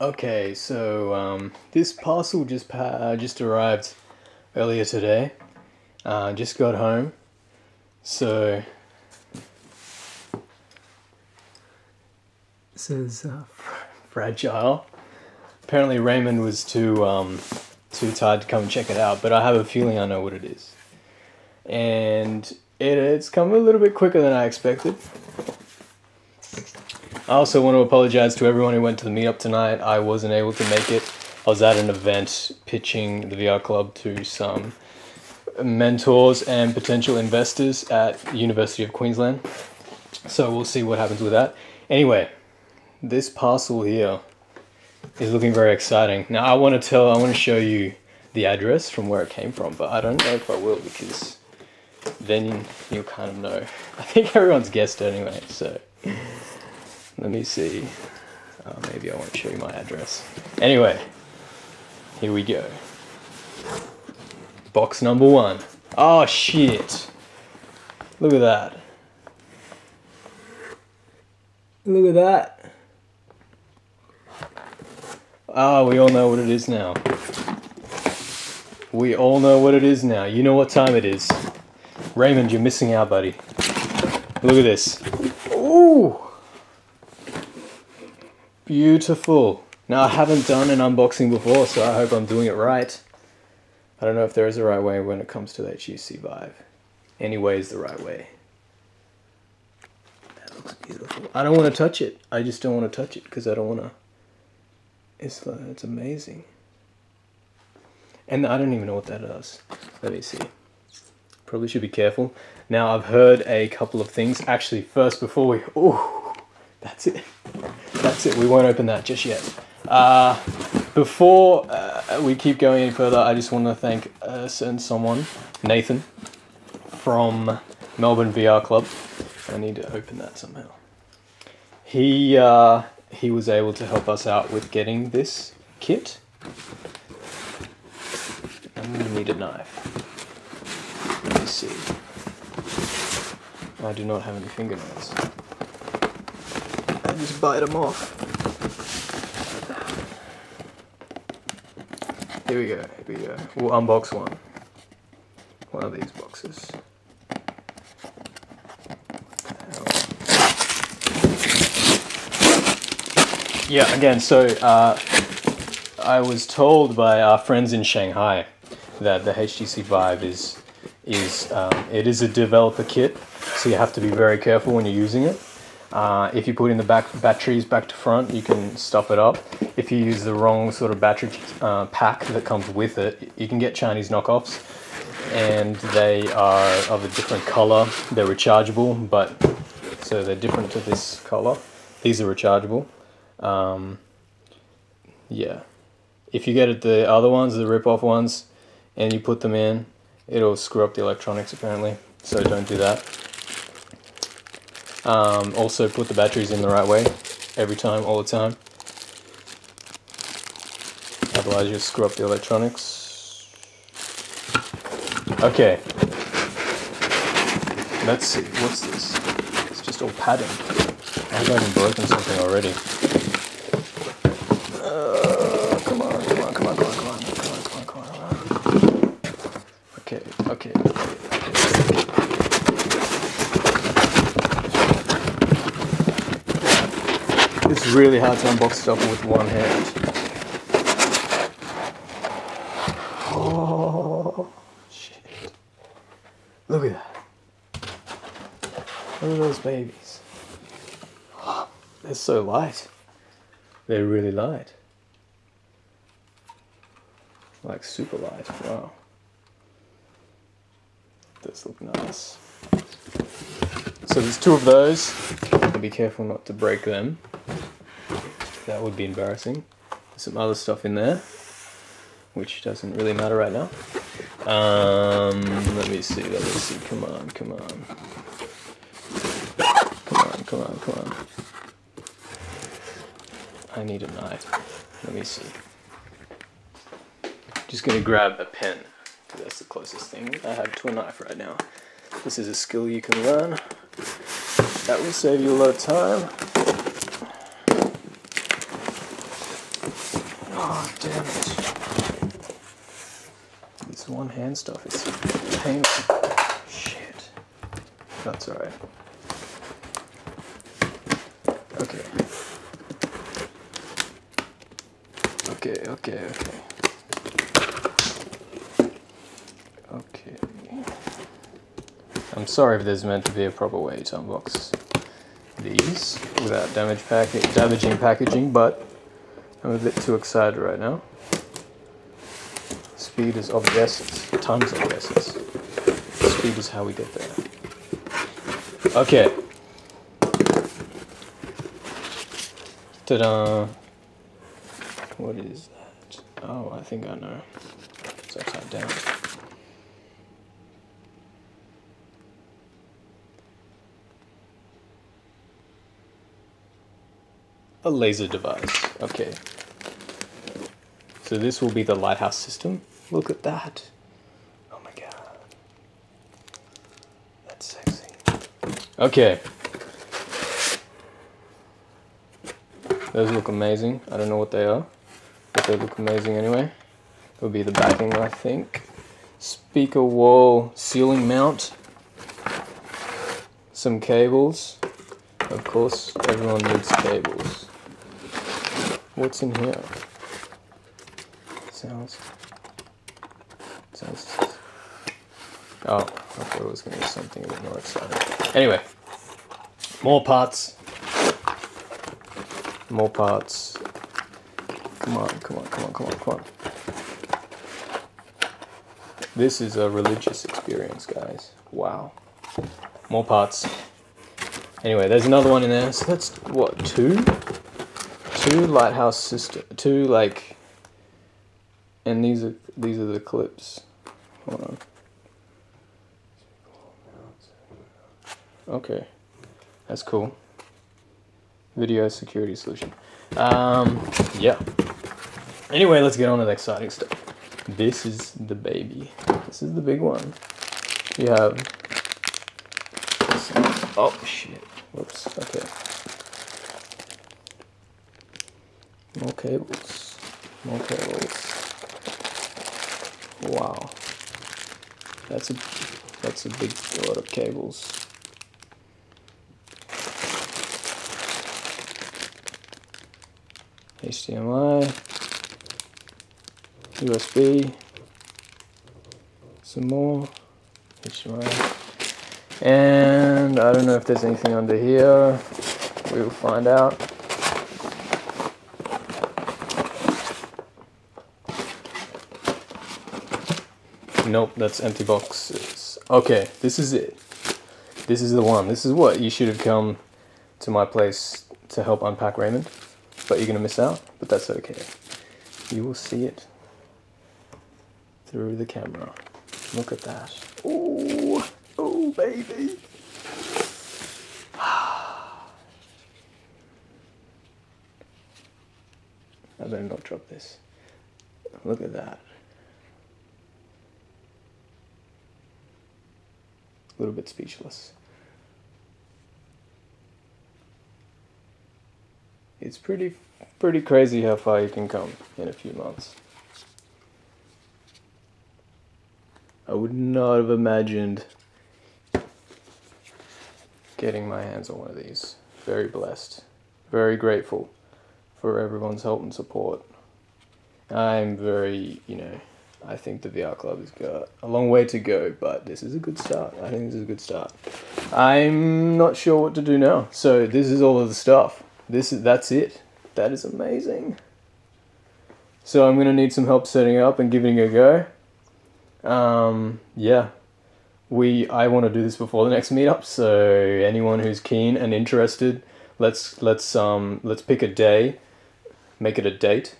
Okay, so this parcel just arrived earlier today. Just got home, so it says fragile. Apparently Raymond was too tired to come and check it out, but I have a feeling I know what it is, and it's come a little bit quicker than I expected. I also want to apologize to everyone who went to the meetup tonight. I wasn't able to make it. I was at an event pitching the VR Club to some mentors and potential investors at the University of Queensland. So we'll see what happens with that. Anyway, this parcel here is looking very exciting. Now I want to show you the address from where it came from, but I don't know if I will, because then you'll kind of know. I think everyone's guessed anyway, so let me see. Maybe I won't show you my address. Anyway, here we go. Box number 1. Oh shit. Look at that. Look at that. Ah, we all know what it is now. We all know what it is now. You know what time it is. Raymond, you're missing out, buddy. Look at this. Ooh! Beautiful. Now, I haven't done an unboxing before, so I hope I'm doing it right. I don't know if there is a right way when it comes to the HTC Vive. Anyway is the right way. That looks beautiful. I don't want to touch it. I just don't want to touch it because I don't want to. It's amazing. And I don't even know what that does. Let me see. Probably should be careful. Now, I've heard a couple of things. Actually, first, before we... Ooh, that's it. That's it. We won't open that just yet. Before we keep going any further, I just want to thank a certain someone, Nathan, from Melbourne VR Club. I need to open that somehow. He was able to help us out with getting this kit. I'm going to need a knife. Let me see. I do not have any fingernails. I just bite them off. Here we go, here we go. We'll unbox one. One of these boxes. Yeah, again, so I was told by our friends in Shanghai that the HTC Vive it is a developer kit, so you have to be very careful when you're using it. If you put in the batteries back to front, you can stuff it up. If you use the wrong sort of battery pack that comes with it, you can get Chinese knockoffs, and they are of a different color. They're rechargeable, but so they're different to this color. These are rechargeable. Yeah. If you get the other ones, the rip-off ones, and you put them in, it'll screw up the electronics apparently, so don't do that. Also put the batteries in the right way, every time, all the time. Otherwise you'll screw up the electronics. Okay. Let's see, what's this? It's just all padding. I've even broken something already. Come on. Okay. It's really hard to unbox stuff with one hand. Oh, shit. Look at that. Look at those babies. They're so light. They're really light. Like super light. Wow. Does look nice. So there's 2 of those. Be careful not to break them. That would be embarrassing. There's some other stuff in there, which doesn't really matter right now. Let me see. Come on. I need a knife. Let me see. Just gonna grab a pen, because that's the closest thing I have to a knife right now. This is a skill you can learn. That will save you a lot of time. Oh, damn it. This one hand stuff is painful. Shit. That's alright. Okay. Okay. I'm sorry if there's meant to be a proper way to unbox these without damaging packaging, but I'm a bit too excited right now. Speed is of the essence. Tons of the essence. Speed is how we get there. Okay. Ta-da! What is that? Oh, I think I know. It's upside down. A laser device. Okay. So this will be the lighthouse system. Look at that. Oh my god. That's sexy. Okay. Those look amazing. I don't know what they are, but they look amazing anyway. It'll be the backing, I think. Speaker wall ceiling mount. Some cables. Of course, everyone needs cables. What's in here? Sounds. Oh, I thought it was going to be something a bit more exciting. Anyway, more parts. More parts. Come on. This is a religious experience, guys. Wow. More parts. Anyway, there's another one in there. So that's what, two lighthouse system, two like, and these are the clips. Hold on. Okay, that's cool. Video security solution. Yeah. Anyway, let's get on to the exciting stuff. This is the baby. This is the big one. You have. Oh shit. Whoops. Okay. More cables. Wow. That's a big lot of cables. HDMI, USB, some more HDMI, and I don't know if there's anything under here. We'll find out. Nope, that's empty boxes. Okay, this is it. This is the one. This is what you should have come to my place to help unpack, Raymond. But you're gonna miss out, but that's okay. You will see it through the camera. Look at that. Oh, oh baby. I better not drop this. Look at that. A little bit speechless. It's pretty crazy how far you can come in a few months. I would not have imagined getting my hands on one of these. Very blessed. Very grateful for everyone's help and support. I'm very, I think the VR Club has got a long way to go, but this is a good start. I think this is a good start. I'm not sure what to do now, so this is all of the stuff. That's it. That is amazing. So I'm gonna need some help setting it up and giving it a go. Yeah, I want to do this before the next meetup. So anyone who's keen and interested, let's pick a day, make it a date,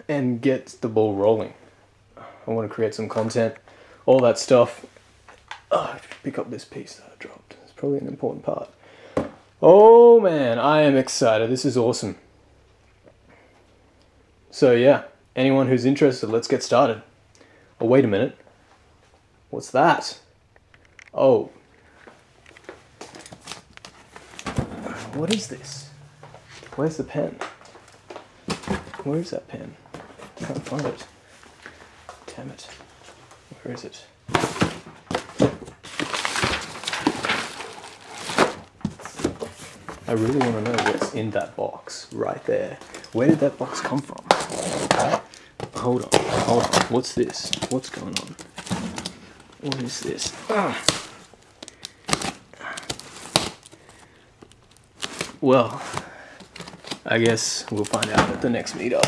and get the ball rolling. I want to create some content, all that stuff. Oh, pick up this piece that I dropped. It's probably an important part. Oh man, I am excited. This is awesome. So yeah, anyone who's interested, let's get started. Oh, wait a minute. What's that? Oh. What is this? Where's the pen? Where is that pen? I can't find it. Damn it. Where is it? I really want to know what's in that box right there. Where did that box come from? Hold on. What's this? What's going on? What is this? Well, I guess we'll find out at the next meetup.